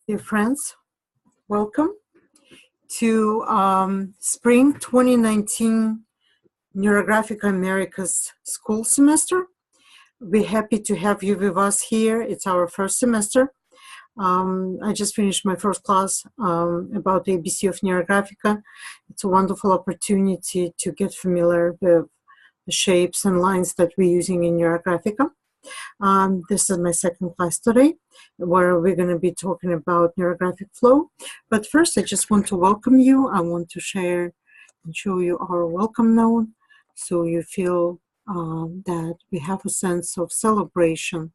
Dear friends, welcome to Spring 2019 Neurographica America's school semester. We're happy to have you with us here. It's our first semester. I just finished my first class about the ABC of Neurographica. It's a wonderful opportunity to get familiar with the shapes and lines that we're using in Neurographica. This is my second class today, where we're going to be talking about neurographic flow. But first, I just want to welcome you. I want to share and show you our welcome note, so you feel that we have a sense of celebration,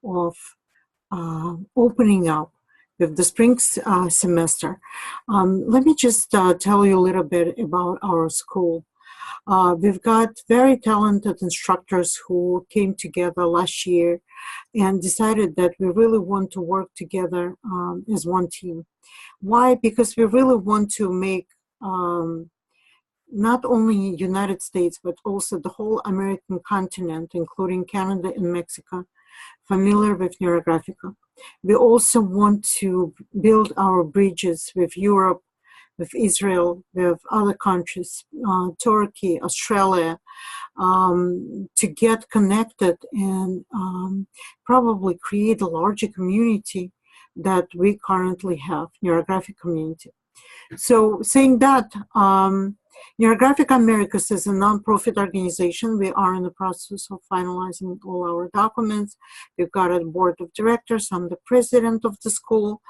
of opening up with the spring semester. Let me just tell you a little bit about our school. We've got very talented instructors who came together last year and decided that we really want to work together as one team. Why? Because we really want to make not only United States, but also the whole American continent, including Canada and Mexico, familiar with Neurographica. We also want to build our bridges with Europe, with Israel, with other countries, Turkey, Australia, to get connected and probably create a larger community that we currently have, Neurographic community. So saying that, Neurographic Americas is a nonprofit organization. We are in the process of finalizing all our documents. We've got a board of directors. I'm the president of the school.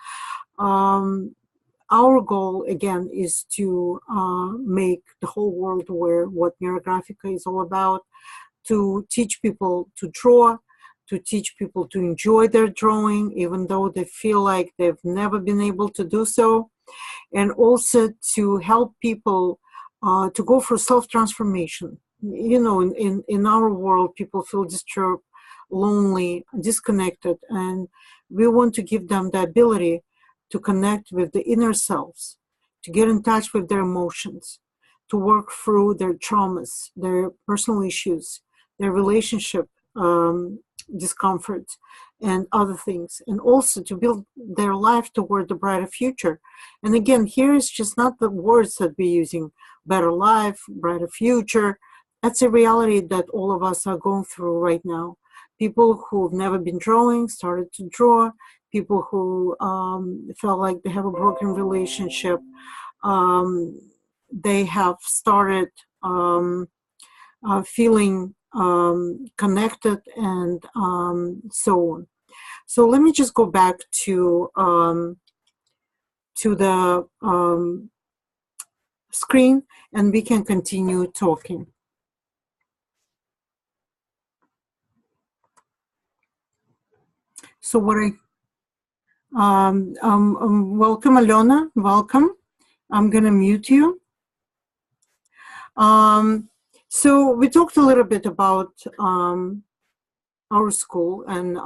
Our goal, again, is to make the whole world aware what Neurographica is all about, to teach people to draw, to teach people to enjoy their drawing, even though they feel like they've never been able to do so, and also to help people to go for self-transformation. You know, in our world, people feel disturbed, lonely, disconnected, and we want to give them the ability to connect with the inner selves, to get in touch with their emotions, to work through their traumas, their personal issues, their relationship discomfort, and other things, and also to build their life toward a brighter future. And again, here is just not the words that we're using, better life, brighter future. That's a reality that all of us are going through right now. People who've never been drawing started to draw. People who felt like they have a broken relationship, they have started feeling connected, and so on. So let me just go back to the screen, and we can continue talking. So what welcome, Alona, welcome. I'm gonna mute you. So we talked a little bit about our school, and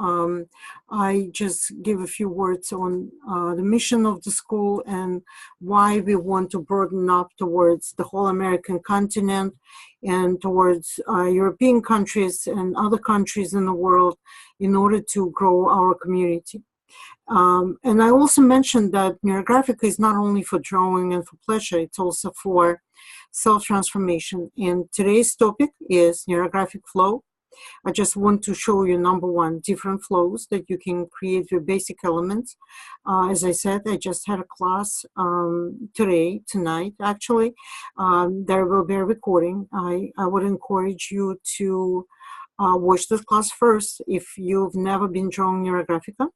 I just give a few words on the mission of the school and why we want to broaden up towards the whole American continent and towards European countries and other countries in the world in order to grow our community. And I also mentioned that Neurographica is not only for drawing and for pleasure, it's also for self-transformation. And today's topic is neurographic flow. I just want to show you, number one, different flows that you can create with basic elements. As I said, I just had a class tonight, actually. There will be a recording. I would encourage you to watch this class first if you've never been drawing Neurographica.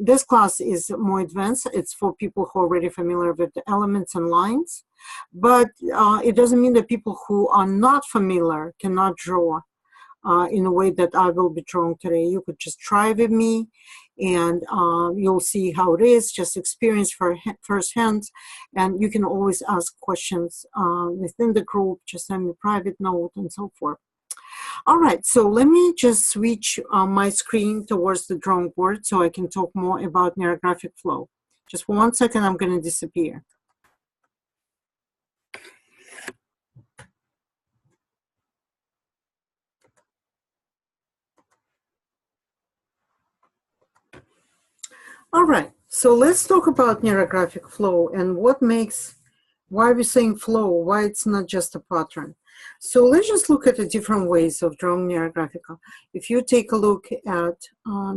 This class is more advanced. It's for people who are already familiar with the elements and lines, but it doesn't mean that people who are not familiar cannot draw in a way that I will be drawing today. You could just try with me, and you'll see how it is, just experience firsthand, and you can always ask questions within the group, just send me a private note and so forth. All right, so let me just switch my screen towards the drawing board so I can talk more about neurographic flow. Just for 1 second, I'm going to disappear. All right, so let's talk about neurographic flow and why we're saying flow, why it's not just a pattern. So let's just look at the different ways of drawing Neurographica. If you take a look at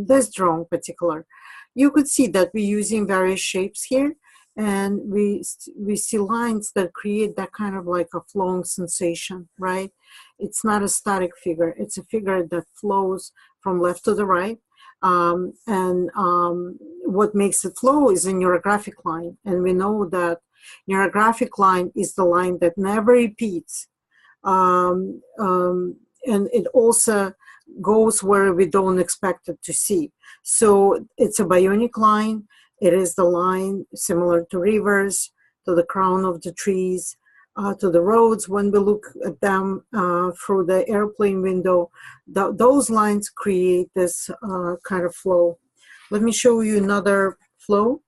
this drawing in particular, you could see that we're using various shapes here, and we see lines that create that kind of like a flowing sensation, right? It's not a static figure, it's a figure that flows from left to the right. What makes it flow is a neurographic line, and we know that neurographic line is the line that never repeats, and it also goes where we don't expect it to see. So it's a bionic line. It is the line similar to rivers, to the crown of the trees, to the roads. When we look at them through the airplane window, those lines create this kind of flow. Let me show you another flow.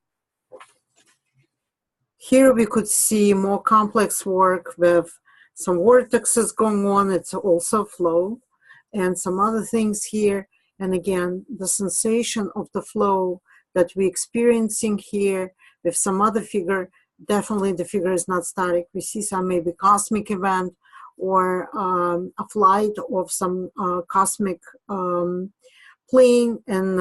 Here we could see more complex work with some vortexes going on. It's also flow, and some other things here. And again, the sensation of the flow that we're experiencing here with some other figure, definitely the figure is not static. We see some maybe cosmic event or a flight of some cosmic plane, and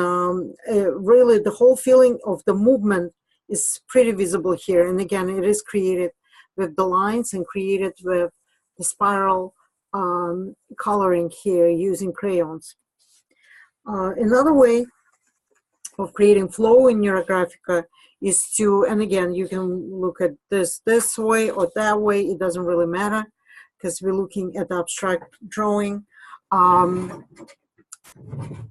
really the whole feeling of the movement is pretty visible here. And again, it is created with the lines and created with the spiral coloring here using crayons. Another way of creating flow in Neurographica is to, and again, you can look at this way or that way, it doesn't really matter because we're looking at abstract drawing.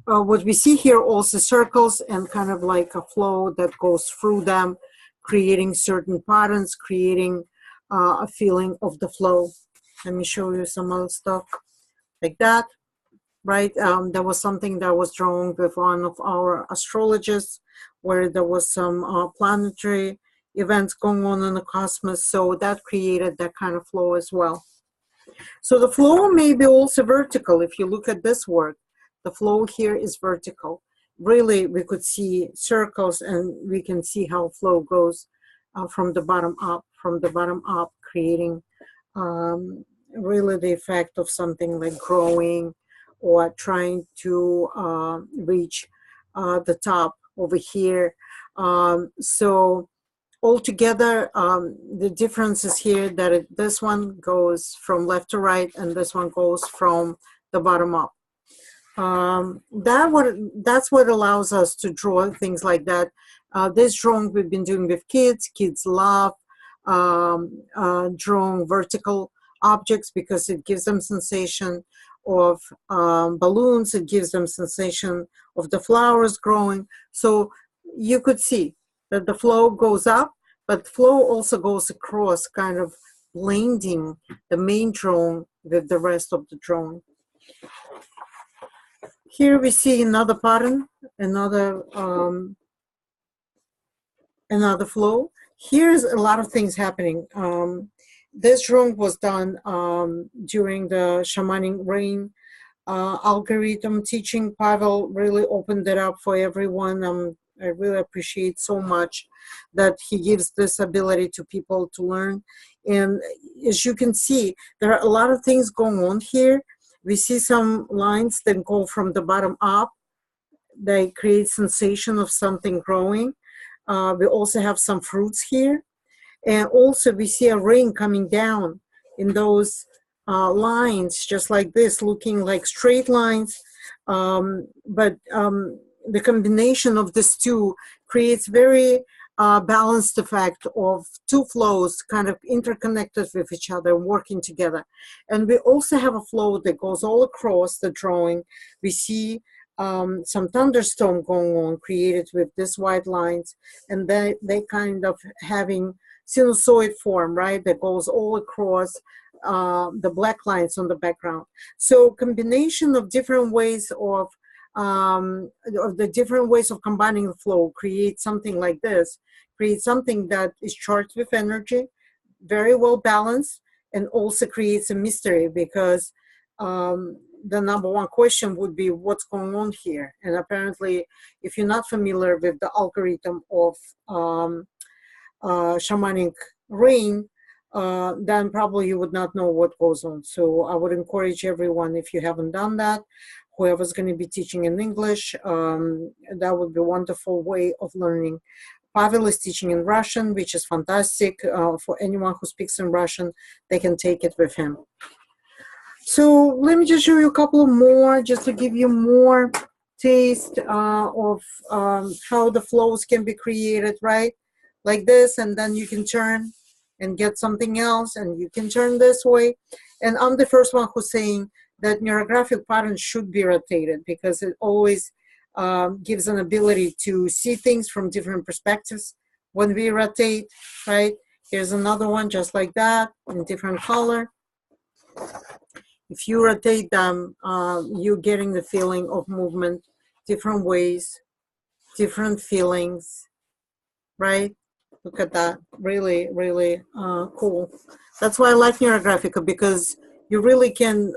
What we see here also circles and kind of like a flow that goes through them, creating certain patterns, creating a feeling of the flow. Let me show you some other stuff like that, right? There was something that was drawn with one of our astrologists where there was some planetary events going on in the cosmos, so that created that kind of flow as well. So the flow may be also vertical. If you look at this work, the flow here is vertical. Really, we could see circles, and we can see how flow goes from the bottom up, creating really the effect of something like growing or trying to reach the top over here. So altogether, the difference is here that this one goes from left to right and this one goes from the bottom up. That's what allows us to draw things like that. This drawing we've been doing with kids. Kids love drawing vertical objects because it gives them sensation of balloons. It gives them sensation of the flowers growing. So you could see that the flow goes up, but flow also goes across, kind of blending the main drawing with the rest of the drawing. Here we see another pattern, another flow. Here's a lot of things happening. This drawing was done during the shamanic rain algorithm teaching. Pavel really opened it up for everyone. I really appreciate so much that he gives this ability to people to learn. And as you can see, there are a lot of things going on here. We see some lines that go from the bottom up. They create sensation of something growing. We also have some fruits here. And also we see a rain coming down in those lines, just like this, looking like straight lines. But the combination of these two creates very balanced effect of two flows kind of interconnected with each other, working together. And we also have a flow that goes all across the drawing. We see some thunderstorm going on, created with these white lines, and they kind of having sinusoid form, right, that goes all across the black lines on the background. So combination of different ways of the different ways of combining the flow create something like this, create something that is charged with energy, very well balanced, and also creates a mystery because the number one question would be, what's going on here? And apparently, if you're not familiar with the algorithm of shamanic rain, then probably you would not know what goes on. So I would encourage everyone, if you haven't done that, whoever's going to be teaching in English, that would be a wonderful way of learning. Pavel is teaching in Russian, which is fantastic. For anyone who speaks in Russian, they can take it with him. So let me just show you a couple more, just to give you more taste of how the flows can be created, right? Like this, and then you can turn and get something else, and you can turn this way. And I'm the first one who's saying that neurographic patterns should be rotated, because it always gives an ability to see things from different perspectives when we rotate, right? Here's another one just like that in different color. If you rotate them, you're getting the feeling of movement, different ways, different feelings, right? Look at that, really, really cool. That's why I like Neurographica, because you really can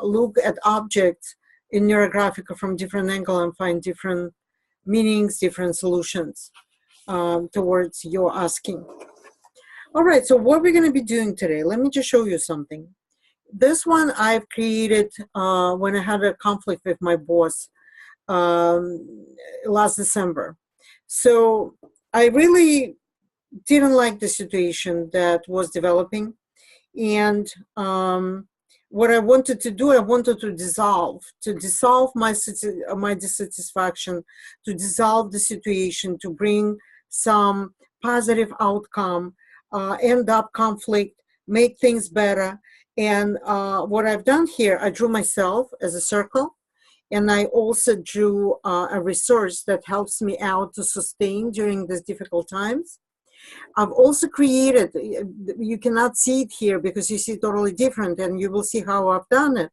look at objects in Neurographica from different angles and find different meanings, different solutions towards your asking. All right, so what we're gonna be doing today, let me just show you something. This one I've created when I had a conflict with my boss last December. So I really didn't like the situation that was developing. And what I wanted to do, I wanted to dissolve my dissatisfaction, to dissolve the situation, to bring some positive outcome, end up conflict, make things better. And what I've done here, I drew myself as a circle, and I also drew a resource that helps me out to sustain during these difficult times. I've also created, you cannot see it here because you see it totally different, and you will see how I've done it.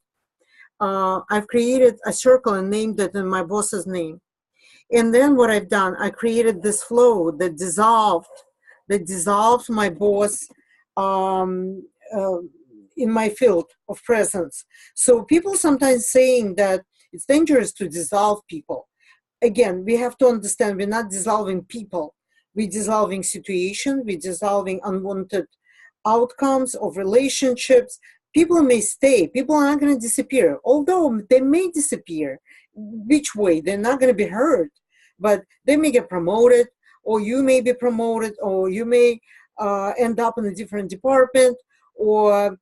I've created a circle and named it in my boss's name. And then what I've done, I created this flow that dissolved my boss in my field of presence. So people sometimes saying that it's dangerous to dissolve people. Again, we have to understand we're not dissolving people. We're dissolving situations, we're dissolving unwanted outcomes of relationships. People may stay, people aren't going to disappear, although they may disappear. Which way? They're not going to be hurt, but they may get promoted, or you may be promoted, or you may end up in a different department, or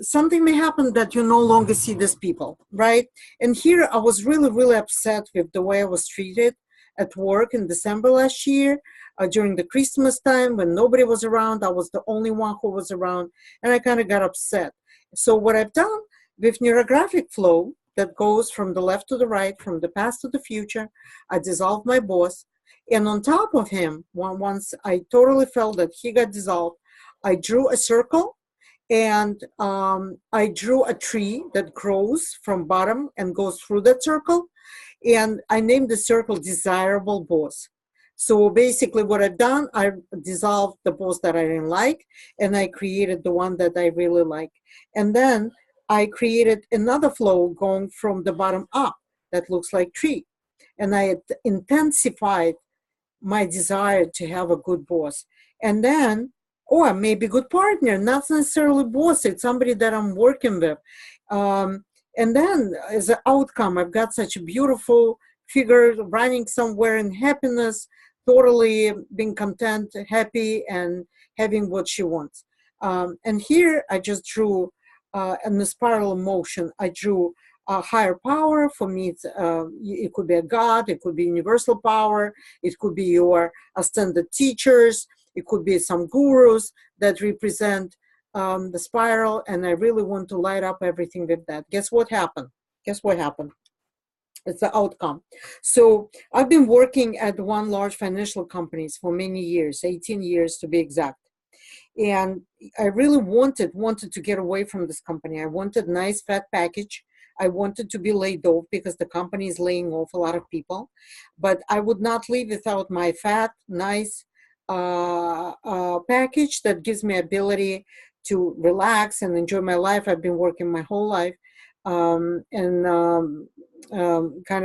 something may happen that you no longer see these people, right? And here I was really, really upset with the way I was treated at work in December last year. During the Christmas time when nobody was around, I was the only one who was around, and I kind of got upset. So what I've done with neurographic flow that goes from the left to the right, from the past to the future, I dissolved my boss, and on top of him, once I totally felt that he got dissolved, I drew a circle, and I drew a tree that grows from bottom and goes through that circle, and I named the circle Desirable Boss. So basically what I've done, I dissolved the boss that I didn't like, and I created the one that I really like. And then I created another flow going from the bottom up that looks like tree. And I intensified my desire to have a good boss. And then, or maybe good partner, not necessarily boss, it's somebody that I'm working with. And then as an outcome, I've got such a beautiful figure running somewhere in happiness, totally being content, happy, and having what she wants. And here I just drew in the spiral motion, I drew a higher power. For me, it could be a God, it could be universal power, it could be your ascended teachers, it could be some gurus that represent the spiral, and I really want to light up everything with that. Guess what happened? Guess what happened? It's the outcome. So I've been working at one large financial companies for many years, 18 years to be exact. And I really wanted to get away from this company. I wanted a nice fat package. I wanted to be laid off because the company is laying off a lot of people. But I would not leave without my fat, nice package that gives me ability to relax and enjoy my life. I've been working my whole life kind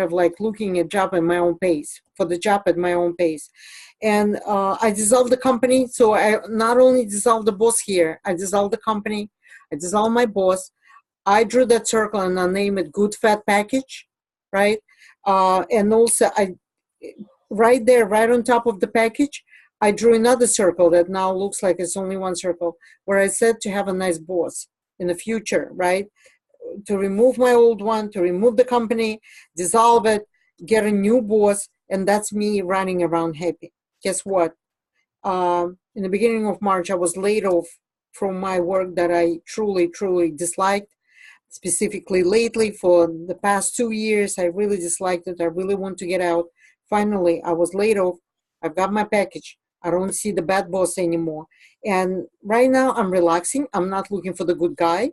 of like looking at job at my own pace, for the job at my own pace. And I dissolved the company. So I not only dissolved the boss here, I dissolved the company, I dissolved my boss. I drew that circle and I named it Good Fat Package, right? And also right there, right on top of the package, I drew another circle that now looks like it's only one circle, where I said to have a nice boss in the future, right? To remove my old one, to remove the company, dissolve it, get a new boss, and that's me running around happy. Guess what? In the beginning of March, I was laid off from my work that I truly, truly disliked. Specifically lately, for the past 2 years, I really disliked it. I really want to get out. Finally, I was laid off. I've got my package. I don't see the bad boss anymore. And right now, I'm relaxing. I'm not looking for the good guy,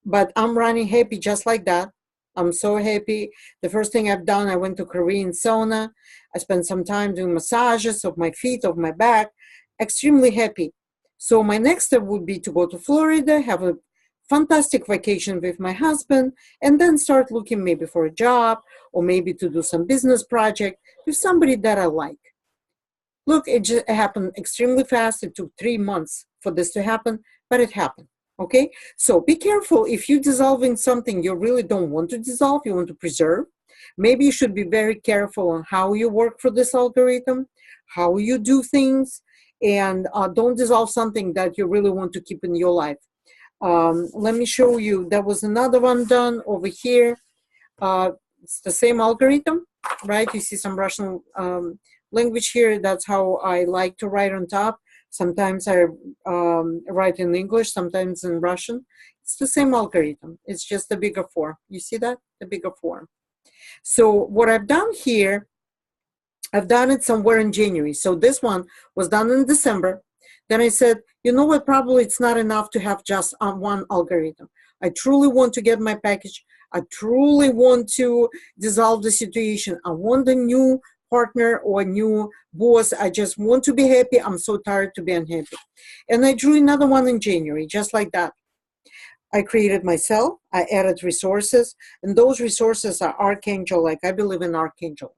but I'm running happy just like that. I'm so happy. The first thing I've done, I went to Korean sauna. I spent some time doing massages of my feet, of my back. Extremely happy. So my next step would be to go to Florida, have a fantastic vacation with my husband, and then start looking maybe for a job or maybe to do some business project with somebody that I like. Look, it just happened extremely fast. It took 3 months for this to happen, but it happened. Okay, so be careful if you're dissolving something you really don't want to dissolve, you want to preserve. Maybe you should be very careful on how you work for this algorithm, how you do things, and don't dissolve something that you really want to keep in your life. Let me show you. There was another one done over here. It's the same algorithm, right? You see some Russian language here. That's how I like to write on top. Sometimes I write in English, sometimes in Russian. It's the same algorithm. It's just a bigger form. You see that? The bigger form. So what I've done here, I've done it somewhere in January. So this one was done in December. Then I said, you know what, probably it's not enough to have just one algorithm. I truly want to get my package. I truly want to dissolve the situation. I want a new partner or a new boss. I just want to be happy. I'm so tired to be unhappy. And I drew another one in January, just like that. I created myself. I added resources. And those resources are Archangel, like I believe in Archangel.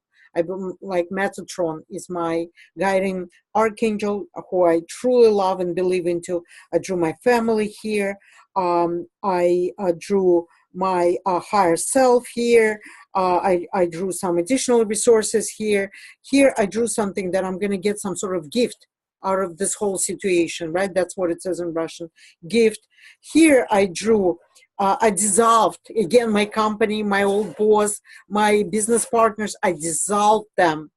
Like Metatron is my guiding archangel who I truly love and believe into. I drew my family here. I drew my higher self here. I drew some additional resources here. Here I drew something that I'm going to get some sort of gift out of this whole situation, right? That's what it says in Russian, gift. Here I drew, I dissolved, again, my company, my old boss, my business partners, I dissolved them.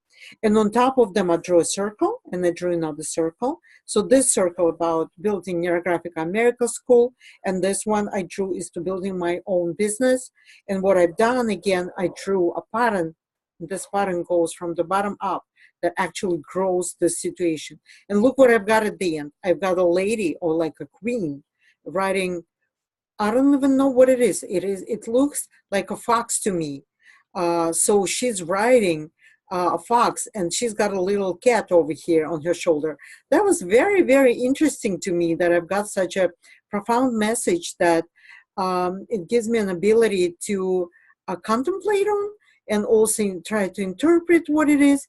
And on top of them, I drew a circle and I drew another circle. So this circle about building Neurographic America School, and this one I drew is to building my own business. And what I've done, again, I drew a pattern. This pattern goes from the bottom up that actually grows the situation. And look what I've got at the end. I've got a lady or like a queen writing, I don't even know what it is. It looks like a fox to me. So she's riding a fox and she's got a little cat over here on her shoulder. That was very, very interesting to me that I've got such a profound message that it gives me an ability to contemplate on and also try to interpret what it is.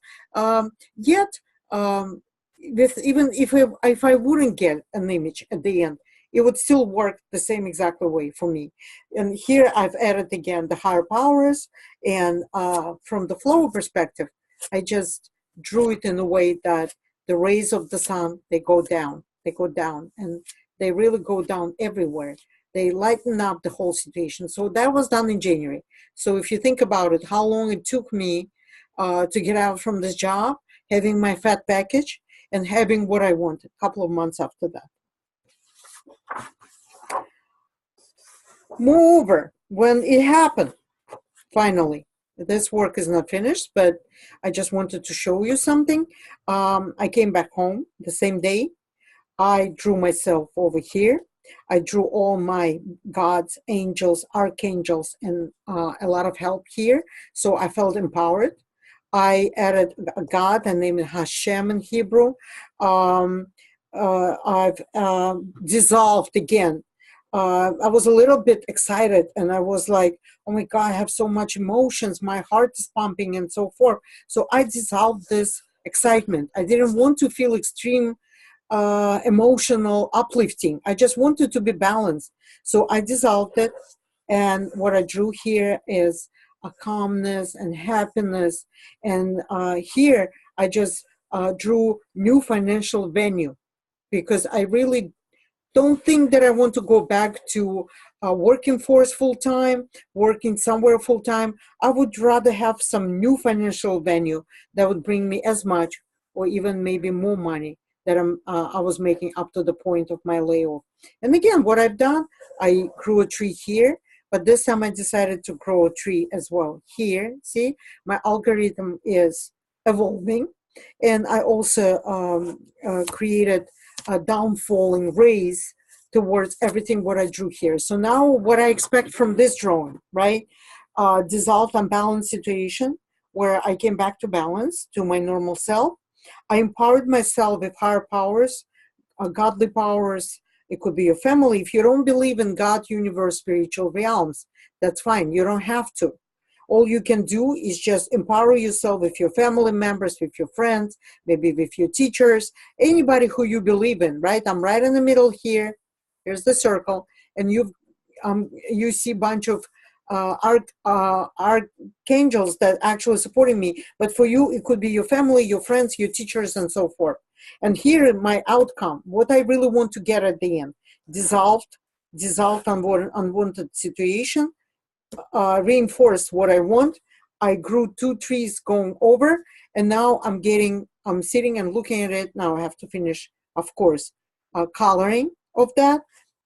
Yet, with even if I wouldn't get an image at the end, it would still work the same exact way for me. And here I've added again the higher powers, and from the flow perspective, I just drew it in a way that the rays of the sun, they go down, and they really go down everywhere. They lighten up the whole situation. So that was done in January. So if you think about it, how long it took me to get out from this job, having my fat package, and having what I wanted, a couple of months after that. Moreover, when it happened, finally, this work is not finished, but I just wanted to show you something. I came back home the same day. I drew myself over here. I drew all my gods, angels, archangels, and a lot of help here. So I felt empowered. I added a God, I named it Hashem in Hebrew. I've dissolved again I was a little bit excited, and I was like, oh my God, I have so much emotions. My heart is pumping and so forth. So I dissolved this excitement. I didn't want to feel extreme emotional uplifting. I just wanted to be balanced. So I dissolved it. And what I drew here is a calmness and happiness. And here I just drew new financial venue, because I really don't think that I want to go back to working force full time, working somewhere full time. I would rather have some new financial venue that would bring me as much or even maybe more money that I was making up to the point of my layoff. And again, what I've done, I grew a tree here, but this time I decided to grow a tree as well here. See, my algorithm is evolving, and I also created a downfalling rays towards everything what I drew here. So now what I expect from this drawing, right? Dissolved unbalanced situation where I came back to balance, to my normal self. I empowered myself with higher powers, godly powers. It could be your family. If you don't believe in God, universe, spiritual realms, that's fine. You don't have to. All you can do is just empower yourself with your family members, with your friends, maybe with your teachers, anybody who you believe in, right? I'm right in the middle here. Here's the circle. And you see a bunch of archangels that actually supporting me. But for you, it could be your family, your friends, your teachers, and so forth. And here, my outcome, what I really want to get at the end, dissolved unwanted situation, reinforced what I want. I grew 2 trees going over, and now I'm sitting and looking at it. Now I have to finish, of course, coloring of that.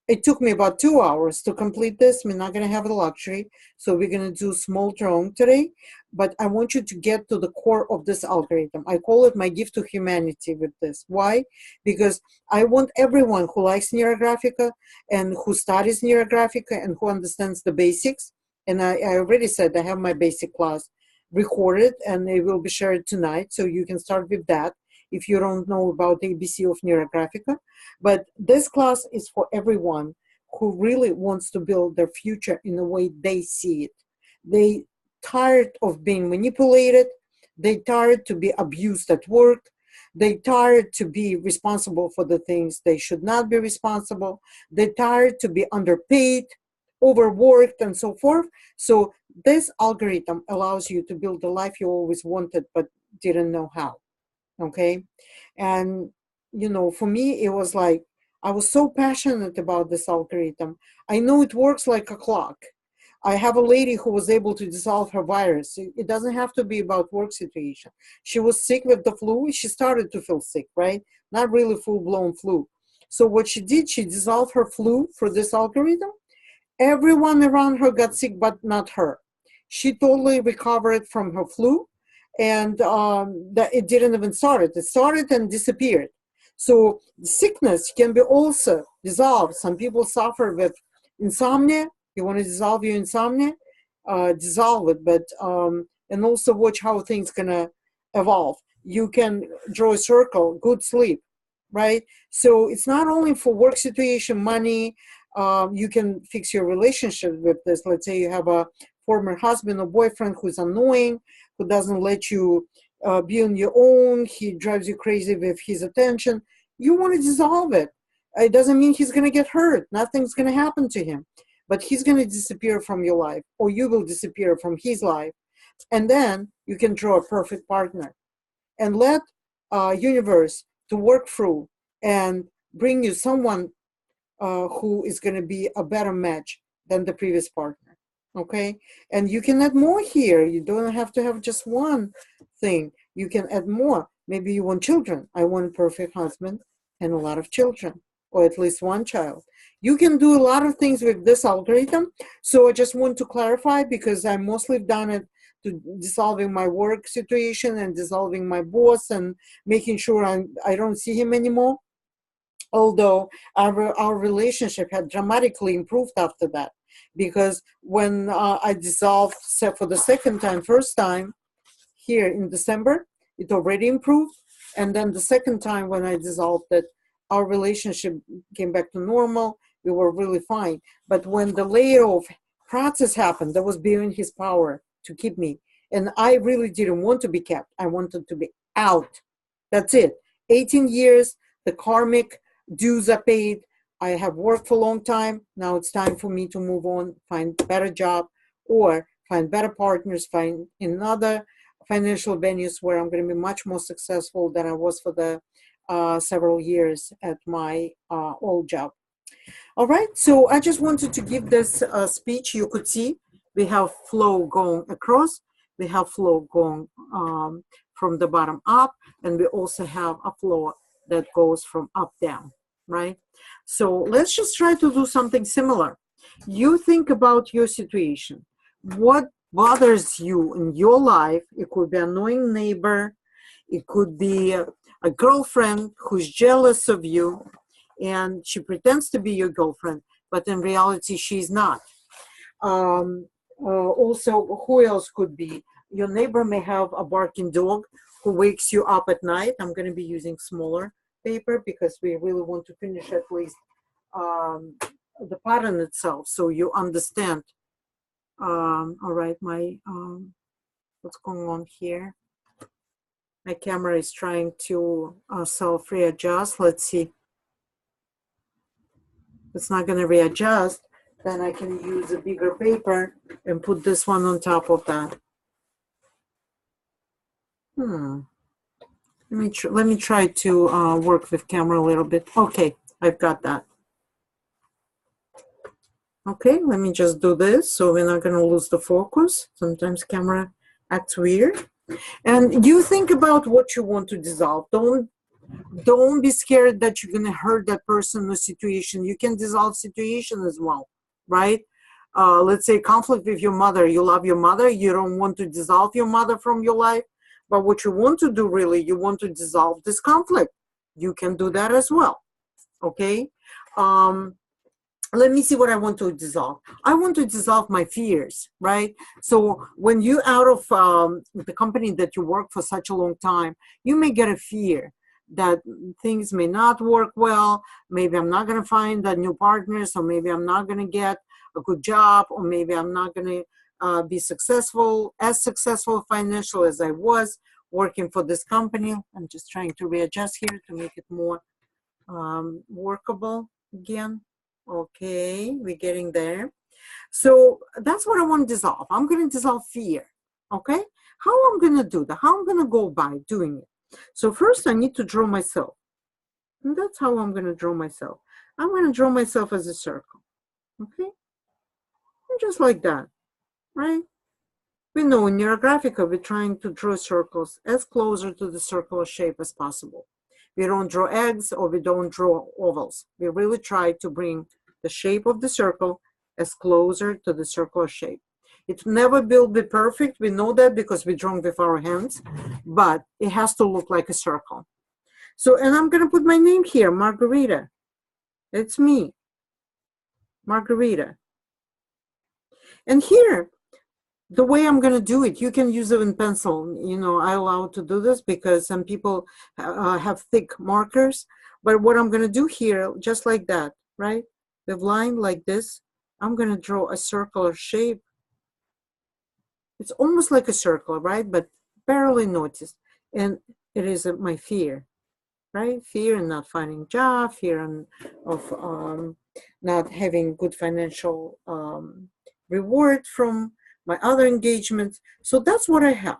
It took me about 2 hours to complete this. We're not going to have the luxury, so we're going to do small drawing today. But I want you to get to the core of this algorithm. I call it my gift to humanity with this. Why? Because I want everyone who likes Neurographica and who studies Neurographica and who understands the basics. And I already said I have my basic class recorded, and it will be shared tonight, so you can start with that if you don't know about the ABC of Neurographica. But this class is for everyone who really wants to build their future in the way they see it. They tired of being manipulated. They tired to be abused at work. They tired to be responsible for the things they should not be responsible. They tired to be underpaid, overworked, and so forth. So this algorithm allows you to build the life you always wanted but didn't know how. Okay. And for me, it was like I was so passionate about this algorithm. I know it works like a clock. I have a lady who was able to dissolve her virus. It doesn't have to be about work situation. She was sick with the flu. She started to feel sick, right? Not really full-blown flu. So what she did, she dissolved her flu for this algorithm. Everyone around her got sick, but not her. She totally recovered from her flu, and that it didn't even start. It started and disappeared. So sickness can be also dissolved. Some people suffer with insomnia. You want to dissolve your insomnia, dissolve it, but and also watch how things gonna evolve. You can draw a circle, good sleep, right? So it's not only for work situation, money. You can fix your relationship with this. Let's say you have a former husband or boyfriend who's annoying, who doesn't let you be on your own. He drives you crazy with his attention. You want to dissolve it. It doesn't mean he's going to get hurt. Nothing's going to happen to him. But he's going to disappear from your life, or you will disappear from his life. And then you can draw a perfect partner and let universe to work through and bring you someone who is going to be a better match than the previous partner. Okay. And you can add more here. You don't have to have just one thing. You can add more. Maybe you want children. I want a perfect husband and a lot of children, or at least one child. You can do a lot of things with this algorithm. So I just want to clarify, because I mostly done it to dissolving my work situation and dissolving my boss and making sure I don't see him anymore. Although our relationship had dramatically improved after that, because when I dissolved for the second time, first time here in December, it already improved. And then the second time when I dissolved it, our relationship came back to normal. we were really fine. But when the layoff process happened, that was beyond his power to keep me. And I really didn't want to be kept. I wanted to be out. That's it. 18 years, the karmic dues are paid. I have worked for a long time. Now it's time for me to move on, find a better job, or find better partners, find another financial venues where I'm going to be much more successful than I was for the several years at my old job. All right, so I just wanted to give this speech. You could see we have flow going across, we have flow going from the bottom up, and we also have a flow that goes from up down, right? So let's just try to do something similar. You think about your situation. What bothers you in your life? It could be an annoying neighbor. It could be a girlfriend who's jealous of you, and she pretends to be your girlfriend, but in reality, she's not. Also, who else could be? Your neighbor may have a barking dog who wakes you up at night. I'm going to be using smaller paper because we really want to finish at least the pattern itself so you understand. All right, what's going on here? My camera is trying to self-readjust. Let's see. It's not going to readjust. Then I can use a bigger paper and put this one on top of that. Let me try to work with camera a little bit. Okay, I've got that. Okay, let me just do this so we're not going to lose the focus. Sometimes camera acts weird. And you think about what you want to dissolve. Don't be scared that you're going to hurt that person or situation. You can dissolve situation as well, right? Let's say conflict with your mother. You love your mother. You don't want to dissolve your mother from your life. But what you want to do really, you want to dissolve this conflict. You can do that as well, okay? Let me see what I want to dissolve. I want to dissolve my fears, right? So when you're out of the company that you work for such a long time, you may get a fear that things may not work well. Maybe I'm not going to find a new partners, or maybe I'm not going to get a good job, or maybe I'm not going to be successful financial as I was working for this company. I'm just trying to readjust here to make it more workable again. Okay, we're getting there. So that's what I want to dissolve. I'm going to dissolve fear. Okay, how I'm going to do that? How I'm going to go by doing it? So first I need to draw myself. And that's how I'm going to draw myself. I'm going to draw myself as a circle. Okay, and just like that, right? We know in Neurographica, we're trying to draw circles as closer to the circular shape as possible. We don't draw eggs or we don't draw ovals. We really try to bring the shape of the circle as closer to the circular shape. It never will be perfect. We know that because we draw with our hands, but it has to look like a circle. So, and I'm going to put my name here, Margarita. It's me, Margarita. And here, the way I'm going to do it, you can use it in pencil. You know, I allow to do this because some people have thick markers. But what I'm going to do here, just like that, right? With line like this, I'm going to draw a circular shape. It's almost like a circle, right? But barely noticed. And it is my fear, right? Fear in not finding a job, fear of not having good financial reward from my other engagements. So that's what I have.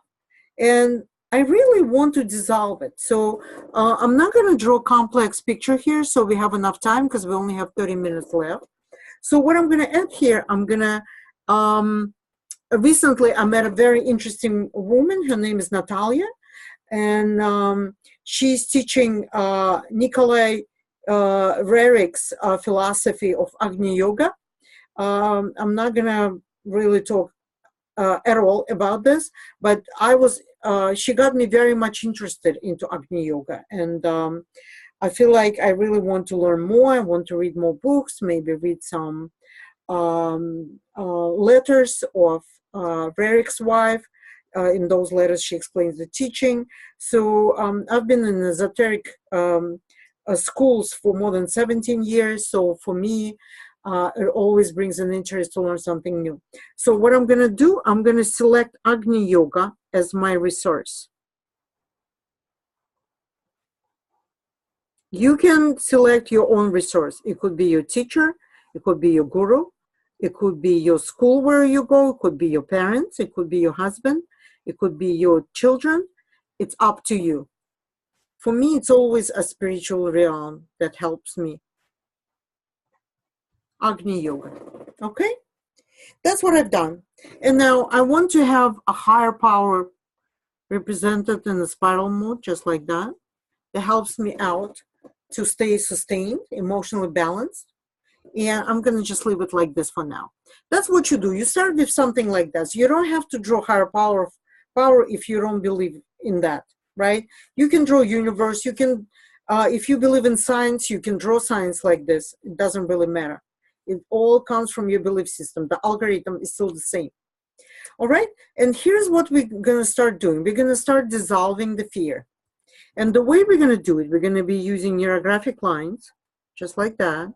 And I really want to dissolve it. So I'm not going to draw a complex picture here so we have enough time because we only have 30 minutes left. So what I'm going to add here, I'm going to, recently I met a very interesting woman. Her name is Natalia. And she's teaching Nikolai Rerik's philosophy of Agni Yoga. I'm not going to really talk at all about this, but she got me very much interested into Agni Yoga, and I feel like I really want to learn more. I want to read more books, maybe read some letters of Rerik's wife. In those letters, she explains the teaching. So I've been an esoteric schools for more than 17 years. So for me, it always brings an interest to learn something new. So what I'm going to do, I'm going to select Agni Yoga as my resource. You can select your own resource. It could be your teacher, it could be your guru, it could be your school where you go, it could be your parents, it could be your husband, it could be your children. It's up to you. For me, it's always a spiritual realm that helps me. Agni Yoga. Okay? That's what I've done. And now I want to have a higher power represented in the spiral mode, just like that. That helps me out to stay sustained, emotionally balanced. And I'm going to just leave it like this for now. That's what you do. You start with something like that. So you don't have to draw higher power if you don't believe in that, right? You can draw universe. You can, if you believe in science, you can draw science like this. It doesn't really matter. It all comes from your belief system. The algorithm is still the same. All right? And here's what we're going to start doing. We're going to start dissolving the fear. And the way we're going to do it, we're going to be using neurographic lines, just like that,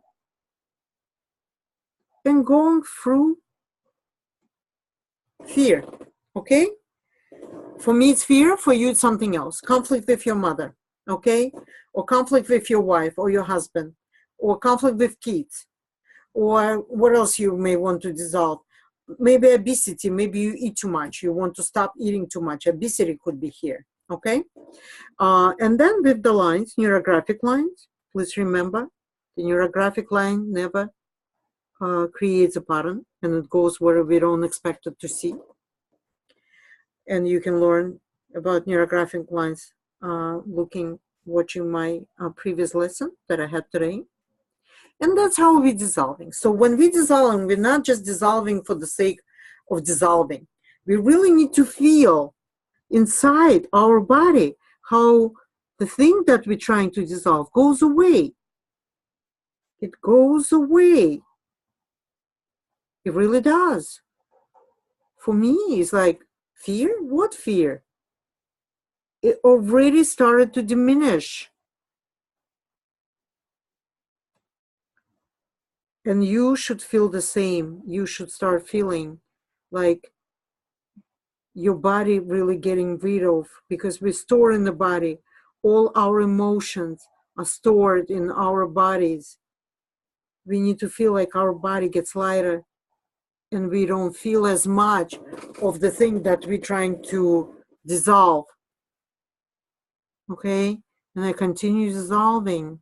and going through fear, okay? For me, it's fear. For you, it's something else. Conflict with your mother, okay? Or conflict with your wife or your husband, or conflict with kids, or what else you may want to dissolve. Maybe obesity. Maybe you eat too much. You want to stop eating too much. Obesity could be here, okay? And then with the lines, neurographic lines, please remember, the neurographic line never creates a pattern, and it goes where we don't expect it to see. And you can learn about neurographic lines watching my previous lesson that I had today. And that's how we're dissolving. So when we're dissolving, we're not just dissolving for the sake of dissolving. We really need to feel inside our body how the thing that we're trying to dissolve goes away. It goes away. It really does. For me, it's like, fear? What fear? It already started to diminish. And you should feel the same. You should start feeling like your body really getting rid of, because we store in the body. All our emotions are stored in our bodies. We need to feel like our body gets lighter and we don't feel as much of the thing that we're trying to dissolve. Okay? And I continue dissolving.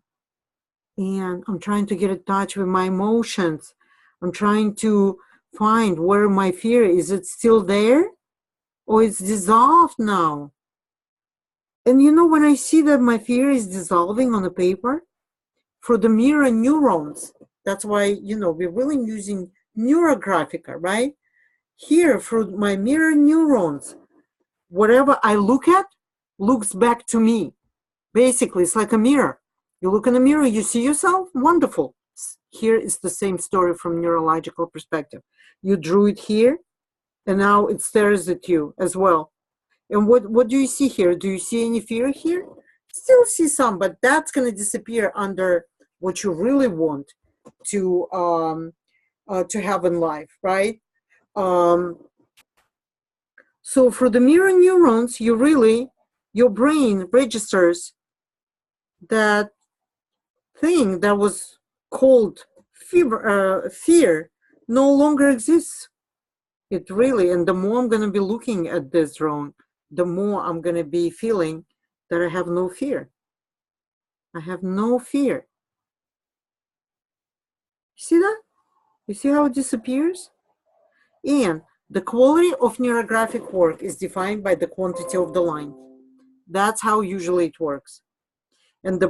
And I'm trying to get in touch with my emotions. I'm trying to find where my fear is. It still there? Or it's dissolved now? And you know, when I see that my fear is dissolving on the paper, for the mirror neurons, that's why, you know, we're really using Neurographica, right? Here, for my mirror neurons, whatever I look at looks back to me. Basically, it's like a mirror. You look in the mirror, you see yourself, wonderful. Here is the same story from neurological perspective. You drew it here, and now it stares at you as well. And what do you see here? Do you see any fear here? Still see some, but that's going to disappear under what you really want to have in life, right? So for the mirror neurons, your brain registers that thing that was called fear no longer exists. It really, and the more I'm going to be looking at this drawing, the more I'm going to be feeling that I have no fear. I have no fear. See that? You see how it disappears? And the quality of neurographic work is defined by the quantity of the line. That's how usually it works. And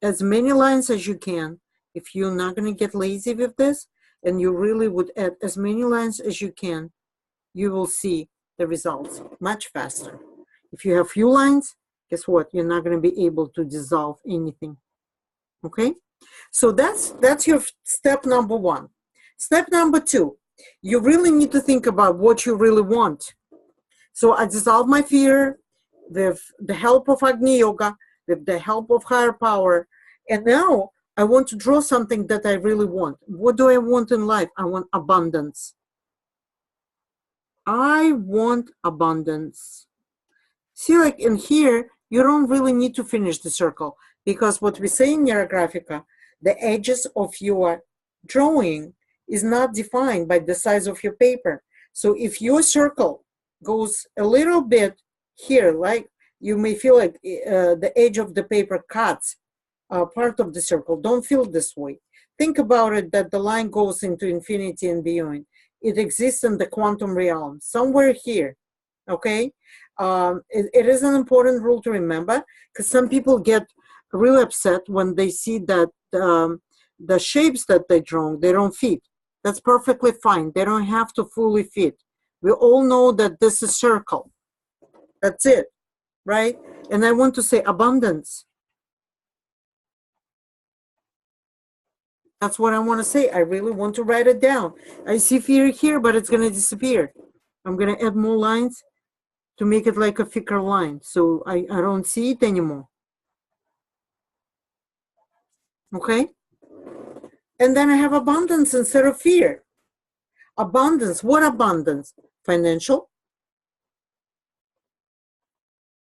as many lines as you can, if you're not going to get lazy with this, and you really would add as many lines as you can, you will see the results much faster. If you have few lines, guess what? You're not going to be able to dissolve anything. Okay? So that's your step number one. Step number two, you really need to think about what you really want. So I dissolve my fear with the help of Agni Yoga, with the help of higher power, And now I want to draw something that I really want. What do I want in life? I want abundance. I want abundance. See, like in here, you don't really need to finish the circle, because what we say in Neurographica, the edges of your drawing is not defined by the size of your paper. So if your circle goes a little bit here, like you may feel like the edge of the paper cuts part of the circle, don't feel this way. Think about it, that the line goes into infinity and beyond. It exists in the quantum realm, somewhere here, okay? It is an important rule to remember, because some people get really upset when they see that the shapes that they draw, they don't fit. That's perfectly fine. They don't have to fully fit. We all know that this is circle. That's it, right? And I want to say abundance. That's what I want to say. I really want to write it down. I see fear here, but it's going to disappear. I'm going to add more lines to make it like a thicker line, so I don't see it anymore. Okay? And then I have abundance instead of fear. Abundance. What abundance? Financial,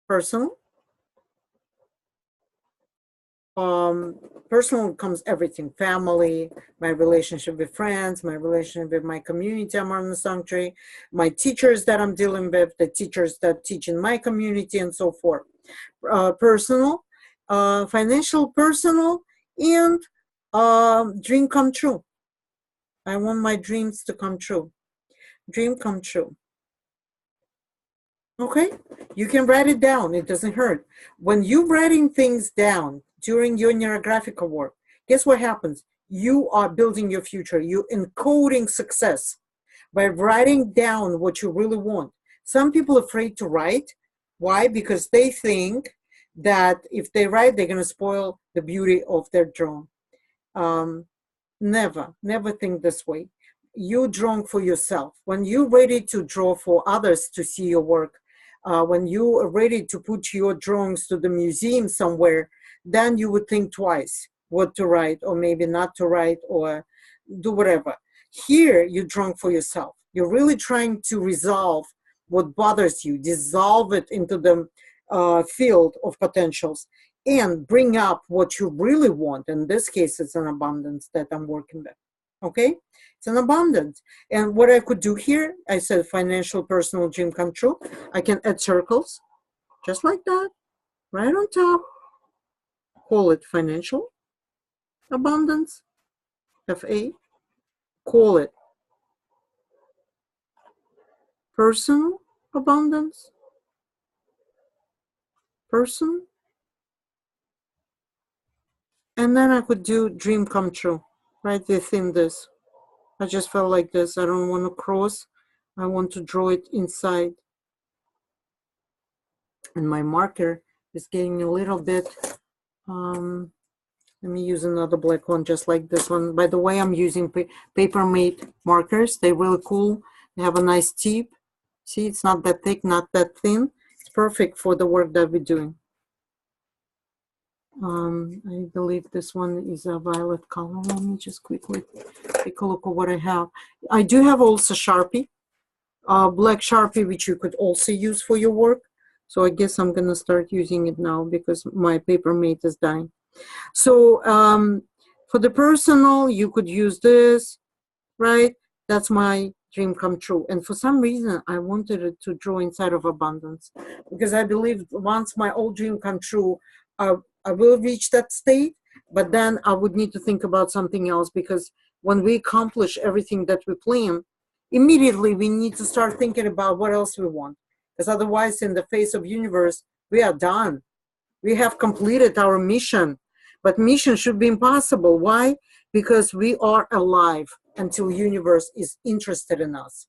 personal. Personal comes everything: family, my relationship with friends, my relationship with my community, Amarna Sanctuary, my teachers that I'm dealing with, the teachers that teach in my community, and so forth. Personal, financial, personal, and dream come true. I want my dreams to come true. Dream come true. Okay, you can write it down. It doesn't hurt. When you're writing things down during your Neurographica work, guess what happens? You are building your future. You're encoding success by writing down what you really want. Some people are afraid to write. Why? Because they think that if they write, they're going to spoil the beauty of their drawing. Never think this way. You draw for yourself. When you're ready to draw for others to see your work, when you are ready to put your drawings to the museum somewhere, then you would think twice what to write, or maybe not to write, or do whatever. Here, you draw for yourself. You're really trying to resolve what bothers you, dissolve it into the field of potentials, and bring up what you really want. In this case, it's an abundance that I'm working with. Okay? It's an abundance. And what I could do here, I said financial, personal, dream come true. I can add circles, just like that, right on top. Call it financial abundance, FA. Call it personal abundance, person. And then I could do dream come true, right within this. I just felt like this. I don't want to cross. I want to draw it inside. And my marker is getting a little bit, let me use another black one just like this one. By the way, I'm using paper mate markers. They're really cool. They have a nice tip. See, it's not that thick, not that thin. It's perfect for the work that we're doing. I believe this one is a violet color. Let me just quickly take a look at what I have. I do have also Sharpie, black Sharpie, which you could also use for your work. So I guess I'm gonna start using it now because my paper mate is dying. So for the personal, you could use this, right? That's my dream come true. And for some reason, I wanted it to draw inside of abundance, because I believe once my old dream come true, I will reach that state, but then I would need to think about something else, because when we accomplish everything that we plan, immediately we need to start thinking about what else we want. Because otherwise, in the face of universe, we are done. We have completed our mission, but mission should be impossible. Why? Because we are alive until universe is interested in us.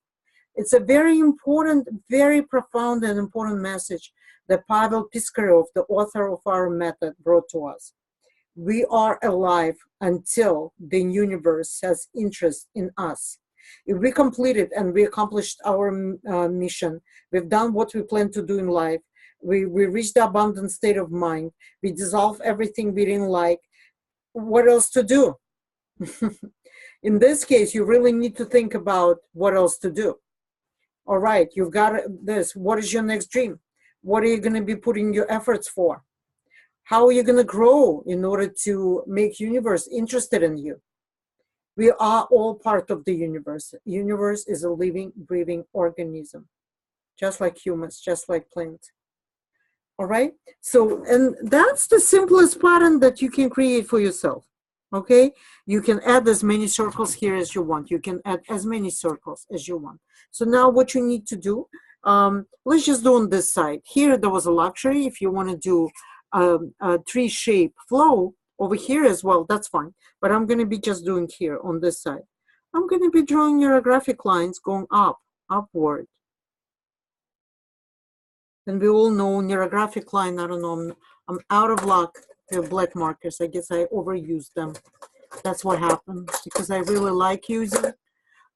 It's a very important, very profound and important message that Pavel Piskarev, the author of our method, brought to us. We are alive until the universe has interest in us. If we completed and we accomplished our mission, we've done what we plan to do in life, we reached the abundant state of mind, we dissolve everything we didn't like, what else to do? In this case, you really need to think about what else to do. All right, you've got this. What is your next dream? What are you going to be putting your efforts for? How are you going to grow in order to make universe interested in you? We are all part of the universe. Universe is a living, breathing organism, just like humans, just like plants. All right. So, and that's the simplest pattern that you can create for yourself. Okay. You can add as many circles here as you want. You can add as many circles as you want. So now what you need to do, let's just do on this side. Here, there was a luxury. If you want to do a tree shape flow over here as well, that's fine. But I'm going to be just doing here on this side. I'm going to be drawing neurographic lines going up, upward. And we all know neurographic line, I don't know, I'm out of luck with black markers. I guess I overused them. That's what happened, because I really like using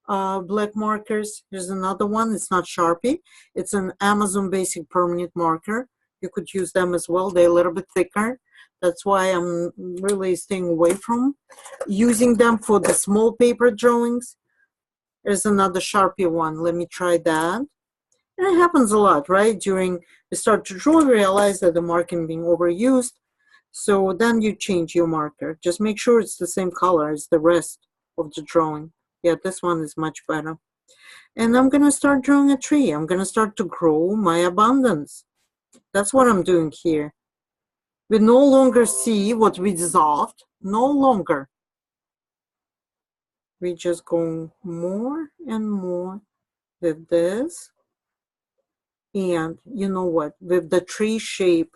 black markers. There's another one, it's not Sharpie. It's an Amazon Basic Permanent Marker. You could use them as well. They're a little bit thicker. That's why I'm really staying away from using them for the small paper drawings. There's another Sharpie one. Let me try that. And it happens a lot, right? During you start to draw, you realize that the marking being overused. So then you change your marker. Just make sure it's the same color as the rest of the drawing. Yeah, this one is much better. And I'm going to start drawing a tree. I'm going to start to grow my abundance. That's what I'm doing here. We no longer see what we dissolved. No longer. We just go more and more with this. And you know what? With the tree shape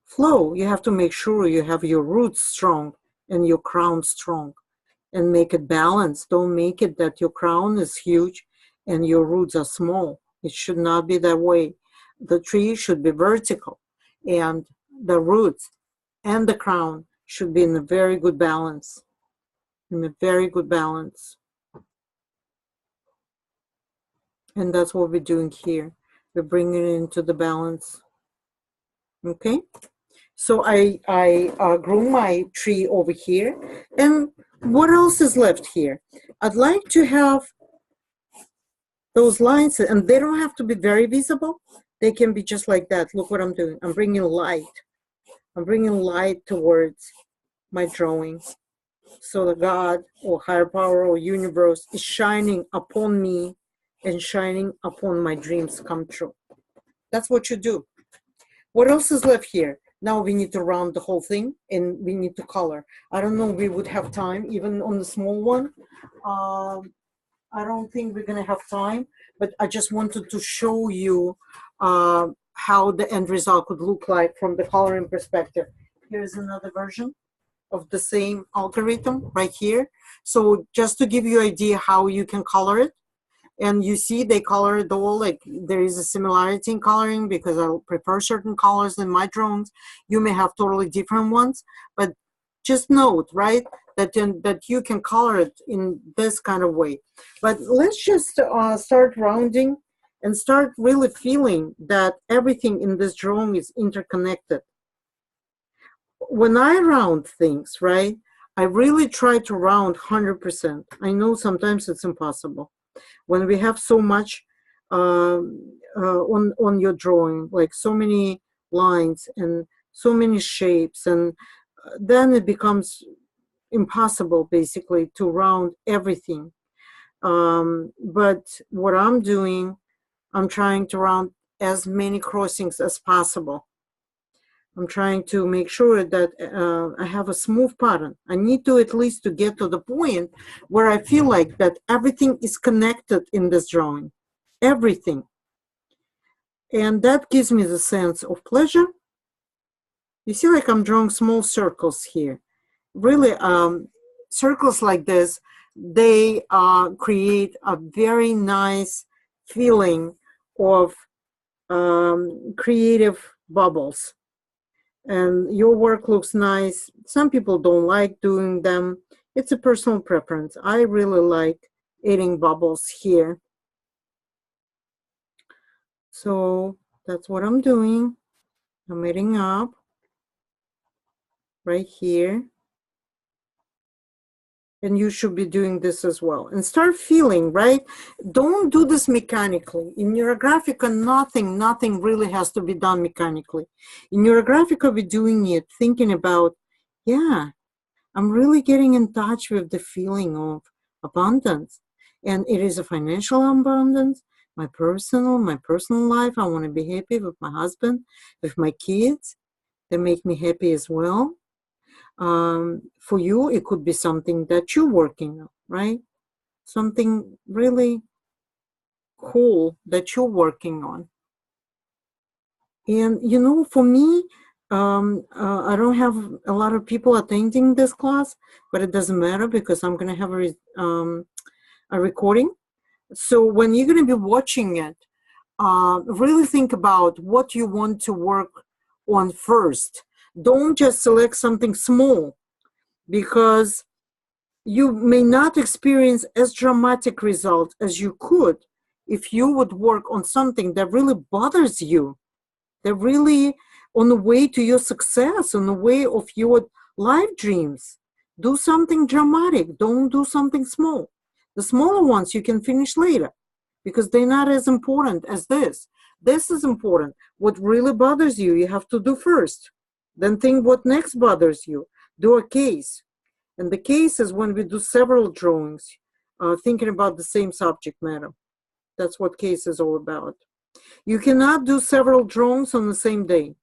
flow, you have to make sure you have your roots strong and your crown strong, and make it balanced. Don't make it that your crown is huge and your roots are small. It should not be that way. The tree should be vertical, and the roots and the crown should be in a very good balance. In a very good balance. And that's what we're doing here. We're bringing it into the balance. Okay? So I grew my tree over here. And what else is left here? I'd like to have those lines, and they don't have to be very visible. They can be just like that. Look what I'm doing. I'm bringing light. I'm bringing light towards my drawing. So the God or higher power or universe is shining upon me and shining upon my dreams come true. That's what you do. What else is left here? Now we need to round the whole thing, and we need to color. I don't know if we would have time, even on the small one. I don't think we're going to have time, but I just wanted to show you how the end result could look like from the coloring perspective. Here's another version of the same algorithm right here. So just to give you an idea how you can color it. And you see they color it all, like there is a similarity in coloring because I prefer certain colors in my drawings. You may have totally different ones, but just note, right, that you can color it in this kind of way. But let's just start rounding and start really feeling that everything in this drawing is interconnected. When I round things, right, I really try to round 100%. I know sometimes it's impossible. When we have so much on your drawing, like so many lines and so many shapes, and then it becomes impossible basically to round everything. But what I'm doing, I'm trying to round as many crossings as possible. I'm trying to make sure that I have a smooth pattern. I need to at least to get to the point where I feel like that everything is connected in this drawing. Everything. And that gives me the sense of pleasure. You see, like I'm drawing small circles here. Really, circles like this, they create a very nice feeling of creative bubbles. And your work looks nice. Some people don't like doing them. It's a personal preference. I really like adding bubbles here. So that's what I'm doing. I'm adding up right here. and you should be doing this as well. And start feeling, right? Don't do this mechanically. In Neurographica, nothing really has to be done mechanically. In Neurographica, we're doing it thinking about, yeah, I'm really getting in touch with the feeling of abundance. And it is a financial abundance, my personal life. I want to be happy with my husband, with my kids. They make me happy as well. For you, it could be something that you're working on, right? Something really cool that you're working on. And, you know, for me, I don't have a lot of people attending this class, but it doesn't matter because I'm going to have a recording. So when you're going to be watching it, really think about what you want to work on first. Don't just select something small, because you may not experience as dramatic results as you could if you would work on something that really bothers you, that really on the way to your success, on the way of your life dreams. Do something dramatic. Don't do something small. The smaller ones you can finish later because they're not as important as this. This is important. What really bothers you, you have to do first. Then think what next bothers you. Do a case. And the case is when we do several drawings, thinking about the same subject matter. That's what case is all about. You cannot do several drawings on the same day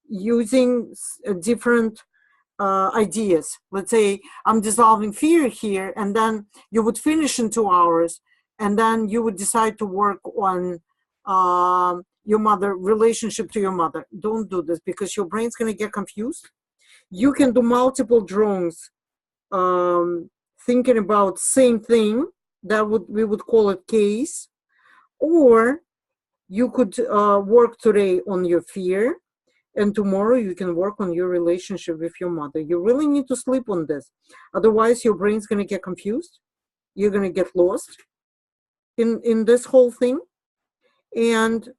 using different ideas. Let's say I'm dissolving fear here, and then you would finish in 2 hours, and then you would decide to work on your mother, relationship to your mother. Don't do this because your brain's going to get confused. You can do multiple drawings thinking about same thing. We would call it case. Or you could work today on your fear, and tomorrow you can work on your relationship with your mother. You really need to sleep on this. Otherwise, your brain's going to get confused. You're going to get lost in this whole thing. And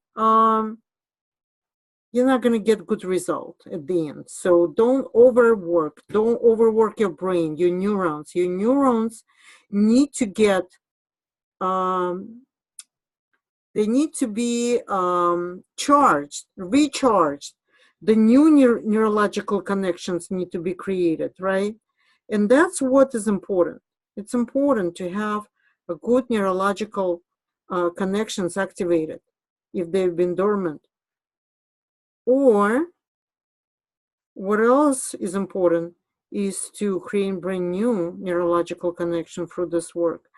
you're not going to get good result at the end. So don't overwork. Don't overwork your brain, your neurons. Your neurons need to get, they need to be charged, recharged. The new neurological connections need to be created, right? And that's what is important. It's important to have a good neurological connections activated if they've been dormant. Or what else is important is to create brand new neurological connection through this work.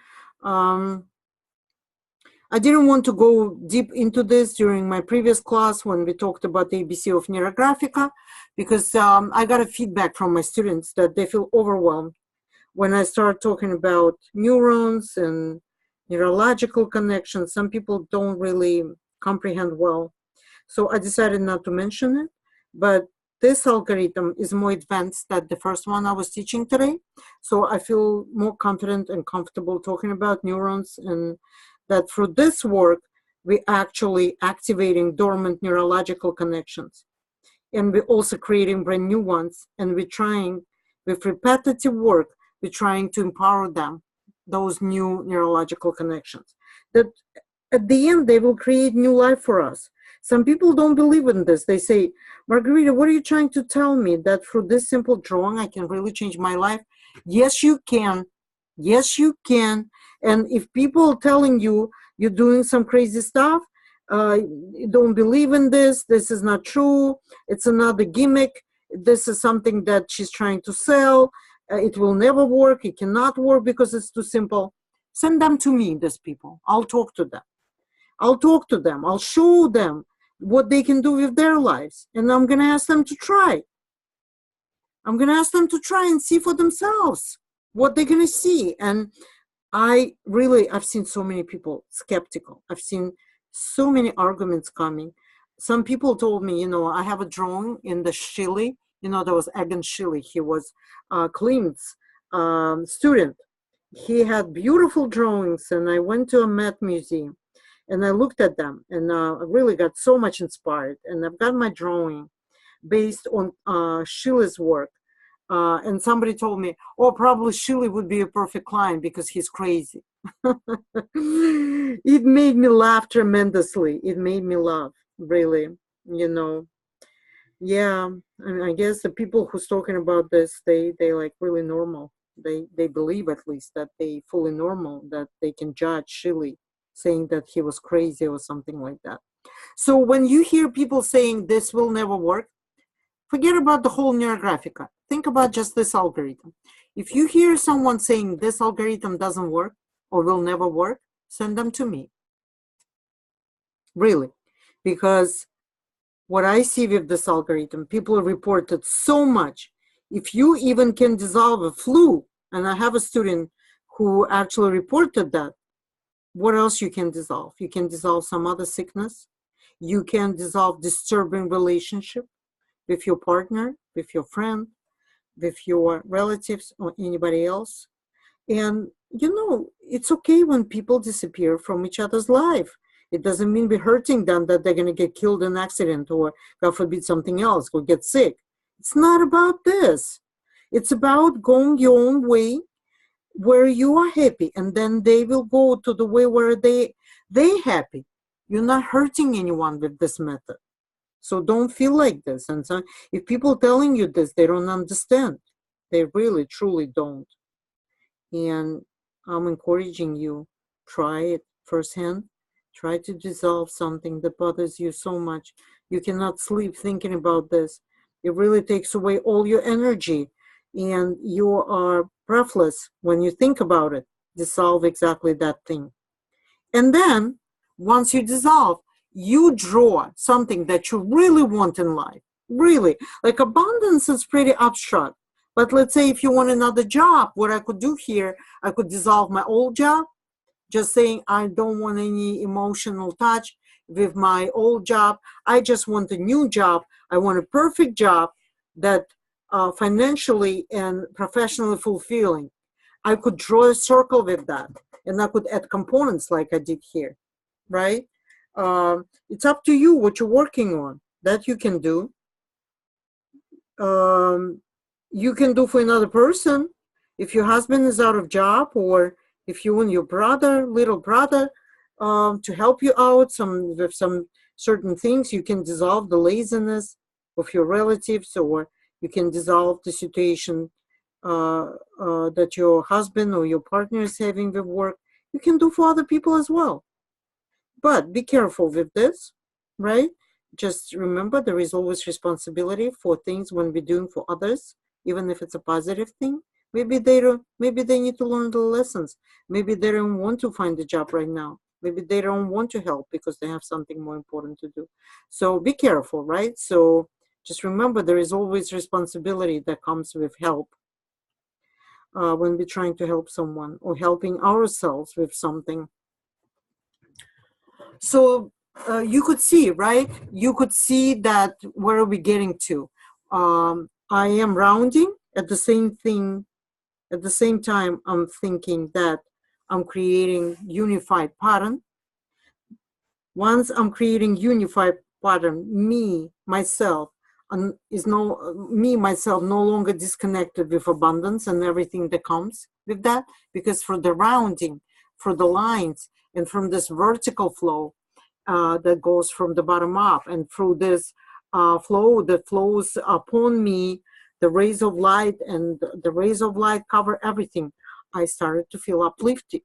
I didn't want to go deep into this during my previous class when we talked about the ABC of Neurographica, because I got a feedback from my students that they feel overwhelmed when I start talking about neurons and neurological connections. Some people don't really comprehend well. So I decided not to mention it, but this algorithm is more advanced than the first one I was teaching today. So I feel more confident and comfortable talking about neurons, and that through this work, we're actually activating dormant neurological connections. And we're also creating brand new ones. And we're trying, with repetitive work, we're trying to empower them, those new neurological connections. That at the end, they will create new life for us. Some people don't believe in this. They say, Margarita, what are you trying to tell me? That through this simple drawing, I can really change my life? Yes, you can. Yes, you can. And if people are telling you you're doing some crazy stuff, don't believe in this, this is not true, it's another gimmick, this is something that she's trying to sell, it will never work, it cannot work because it's too simple. Send them to me, these people. I'll talk to them. I'll show them what they can do with their lives. And I'm going to ask them to try. I'm going to ask them to try and see for themselves what they're going to see. And I've seen so many people skeptical. I've seen so many arguments coming. Some people told me, I have a drawing in the Shilly. There was Egan Shilly. He was Klimt's student. He had beautiful drawings, and I went to a Met museum. And I looked at them, and I really got so much inspired. And I've got my drawing based on Shilly's work. And somebody told me, oh, probably Shili would be a perfect client because he's crazy. It made me laugh tremendously. It made me laugh, really, you know. Yeah, I mean, I guess the people who's talking about this, they like really normal. They believe at least that they fully normal, that they can judge Shili saying that he was crazy or something like that. So when you hear people saying this will never work, forget about the whole Neurographica. Think about just this algorithm. If you hear someone saying this algorithm doesn't work or will never work, send them to me. Really. Because what I see with this algorithm, people reported so much. If you even can dissolve a flu, and I have a student who actually reported that, what else you can dissolve? You can dissolve some other sickness. You can dissolve disturbing relationship with your partner, with your friend, with your relatives or anybody else. And, you know, it's okay when people disappear from each other's life. It doesn't mean we're hurting them that they're going to get killed in an accident or, God forbid, something else, or get sick. It's not about this. It's about going your own way where you are happy, and then they will go to the way where they happy. You're not hurting anyone with this method. So don't feel like this. And so if people telling you this, they don't understand. They really, truly don't. And I'm encouraging you, try it firsthand. Try to dissolve something that bothers you so much. You cannot sleep thinking about this. It really takes away all your energy, and you are breathless when you think about it. Dissolve exactly that thing. And then, once you dissolve, you draw something that you really want in life. Really. Like abundance is pretty abstract. But let's say if you want another job, what I could do here, I could dissolve my old job, just saying I don't want any emotional touch with my old job. I just want a new job. I want a perfect job that financially and professionally fulfilling. I could draw a circle with that, and I could add components like I did here, right? It's up to you what you're working on. That you can do. You can do for another person. If your husband is out of job, or if you want your brother, little brother, to help you out with some certain things, you can dissolve the laziness of your relatives, or you can dissolve the situation that your husband or your partner is having with work. You can do for other people as well. But be careful with this, right? Just remember there is always responsibility for things when we're doing for others, even if it's a positive thing. Maybe they don't, maybe they need to learn the lessons. Maybe they don't want to find a job right now. Maybe they don't want to help because they have something more important to do. So be careful, right? So just remember there is always responsibility that comes with help when we're trying to help someone or helping ourselves with something. So you could see, right? You could see that where are we getting to? I am rounding at the same thing. At the same time, I'm thinking that I'm creating unified pattern. Once I'm creating unified pattern, myself, no longer disconnected with abundance and everything that comes with that. Because for the rounding, for the lines, and from this vertical flow that goes from the bottom up, and through this flow that flows upon me, the rays of light, and the rays of light cover everything, I started to feel uplifted.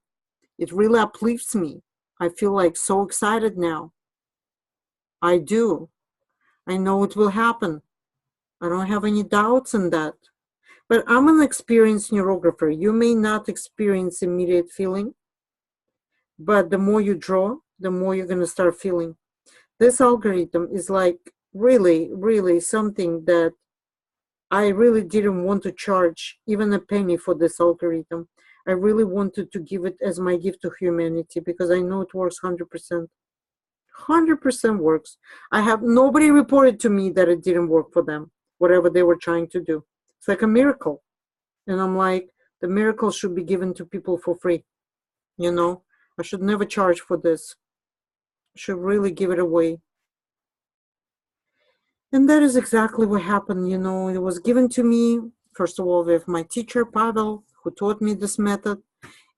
It really uplifts me. I feel like so excited now. I do. I know it will happen. I don't have any doubts in that. But I'm an experienced neurographer. You may not experience immediate feeling, but the more you draw, the more you're going to start feeling. This algorithm is like really, really something that I really didn't want to charge even a penny for this algorithm. I really wanted to give it as my gift to humanity because I know it works 100%. 100% works. I have nobody reported to me that it didn't work for them, whatever they were trying to do. It's like a miracle. And I'm like, the miracle should be given to people for free. You know, I should never charge for this. I should really give it away. And that is exactly what happened. You know, it was given to me first of all, with my teacher, Pavel, who taught me this method.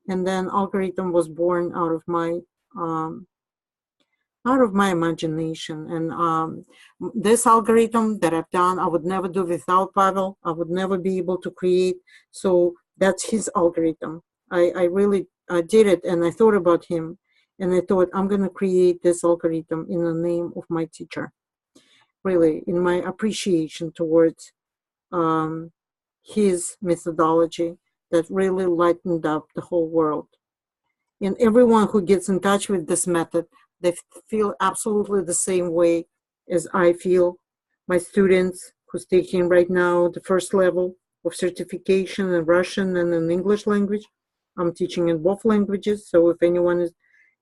And then algorithm was born um, out of my imagination. And this algorithm that I've done, I would never do without Pavel. I would never be able to create. So that's his algorithm. I really did it, and I thought about him, and I thought, I'm going to create this algorithm in the name of my teacher, really, in my appreciation towards his methodology that really lightened up the whole world. And everyone who gets in touch with this method, they feel absolutely the same way as I feel. My students who's taking right now the first level of certification in Russian and in English language. I'm teaching in both languages, so if anyone is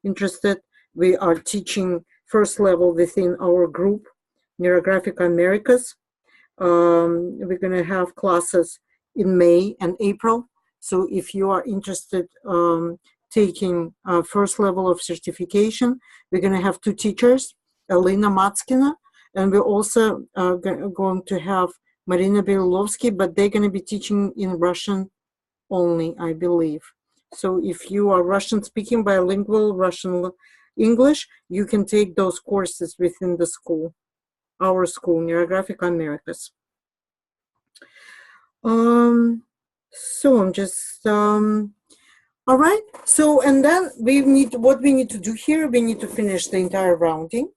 interested, we are teaching first level within our group, Neurographic Americas. We're going to have classes in May and April. So if you are interested taking first level of certification, we're going to have 2 teachers, Elena Matskina, and we're also going to have Marina Berilovsky, but they're going to be teaching in Russian only, I believe. So if you are Russian speaking, bilingual, Russian English, you can take those courses within the school, our school, Neurographic Americas. So I'm just, all right. So, and then what we need to do here, we need to finish the entire rounding.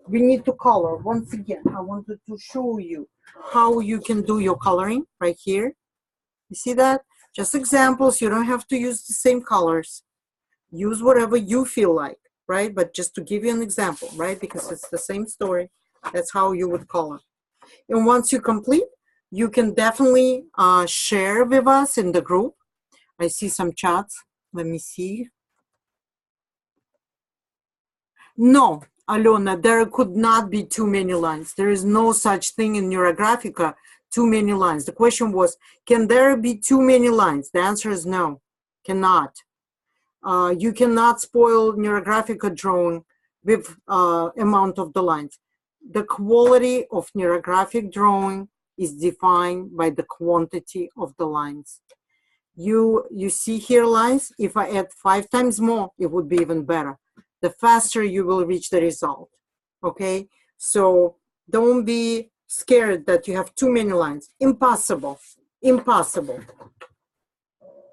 We need to color. Once again, I wanted to show you how you can do your coloring right here. You see that? Just examples. You don't have to use the same colors. Use whatever you feel like, right? But just to give you an example, right? Because it's the same story. That's how you would color. And once you complete, you can definitely share with us in the group. I see some chats. Let me see. No, Alona, there could not be too many lines. There is no such thing in Neurographica, too many lines. The question was, can there be too many lines? The answer is no, cannot. You cannot spoil Neurographica drawing with amount of the lines. The quality of Neurographic drawing is defined by the quantity of the lines. You see here lines, if I add 5 times more, it would be even better. The faster you will reach the result, okay? So don't be scared that you have too many lines. Impossible, impossible.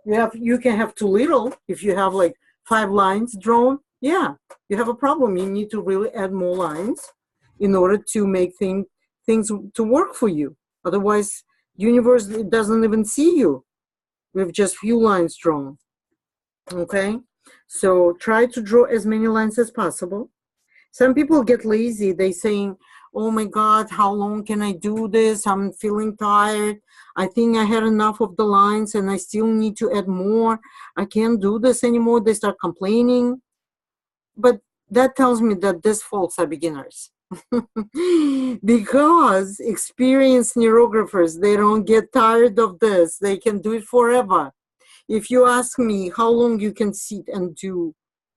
You can have too little. If you have like 5 lines drawn, yeah, you have a problem. You need to really add more lines in order to make things to work for you. Otherwise, universe doesn't even see you with just few lines drawn, okay? So try to draw as many lines as possible. Some people get lazy. They saying, oh my God, how long can I do this? I'm feeling tired. I think I had enough of the lines and I still need to add more. I can't do this anymore. They start complaining. But that tells me that these folks are beginners. Because experienced neurographers, they don't get tired of this. They can do it forever. If you ask me how long you can sit and do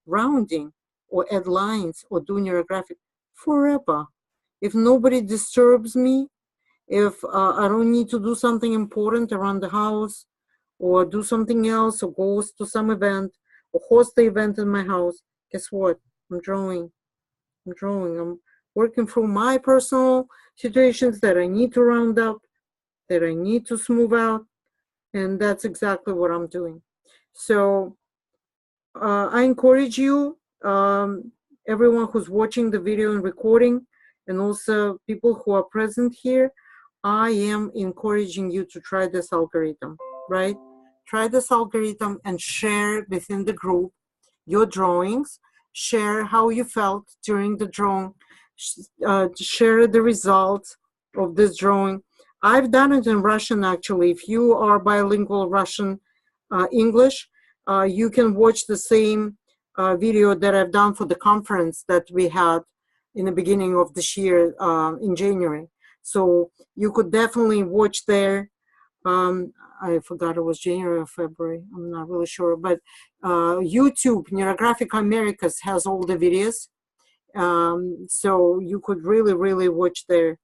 rounding or add lines or do neurographic, forever. If nobody disturbs me, if I don't need to do something important around the house or do something else or go to some event or host the event in my house, guess what? I'm drawing. I'm working through my personal situations that I need to round up, that I need to smooth out. And that's exactly what I'm doing. So I encourage you, everyone who's watching the video and recording, and also people who are present here, I am encouraging you to try this algorithm, right? Try this algorithm and share within the group your drawings, share how you felt during the drawing, share the results of this drawing. I've done it in Russian, actually. If you are bilingual Russian, English, you can watch the same video that I've done for the conference that we had in the beginning of this year in January. So you could definitely watch there. I forgot it was January or February. I'm not really sure. But YouTube, Neurographic Americas, has all the videos. So you could really, really watch there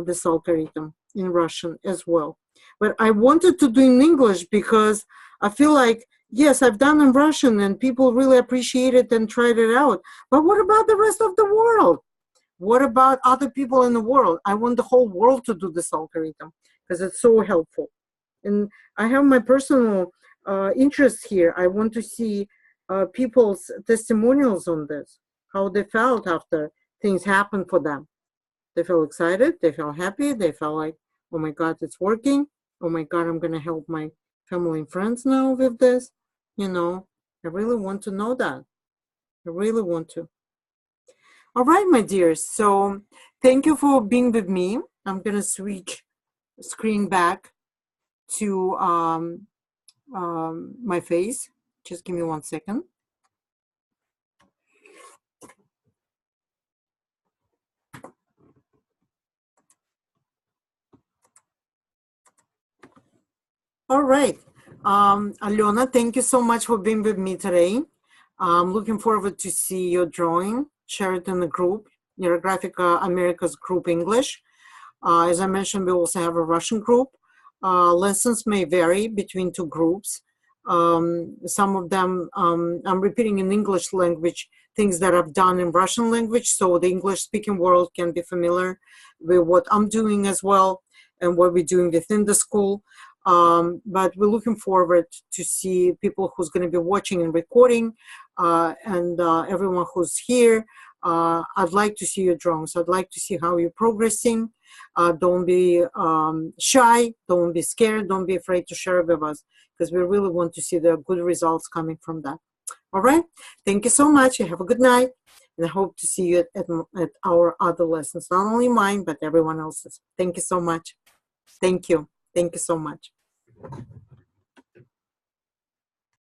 this algorithm in Russian as well. But I wanted to do in English because I feel like, yes, I've done in Russian and people really appreciate it and tried it out. But what about the rest of the world? What about other people in the world? I want the whole world to do this algorithm because it's so helpful. And I have my personal interest here. I want to see people's testimonials on this, how they felt after things happened for them. They felt excited, they felt happy, they felt like, oh my God, it's working. Oh my God, I'm going to help my family and friends now with this. You know, I really want to know that. I really want to. All right, my dears. So thank you for being with me. I'm going to switch screen back to my face. Just give me 1 second. All right. Alona, thank you so much for being with me today. I'm looking forward to see your drawing. Share it in the group, Neurographica America's Group English. As I mentioned, we also have a Russian group. Lessons may vary between two groups. Some of them, I'm repeating in English language things that I've done in Russian language, so the English-speaking world can be familiar with what I'm doing as well and what we're doing within the school. But we're looking forward to see people who's going to be watching and recording, and everyone who's here. I'd like to see your drawings. I'd like to see how you're progressing. Don't be shy. Don't be scared. Don't be afraid to share with us, because we really want to see the good results coming from that. All right. Thank you so much. You have a good night. And I hope to see you at our other lessons, not only mine, but everyone else's. Thank you so much. Thank you. Thank you so much.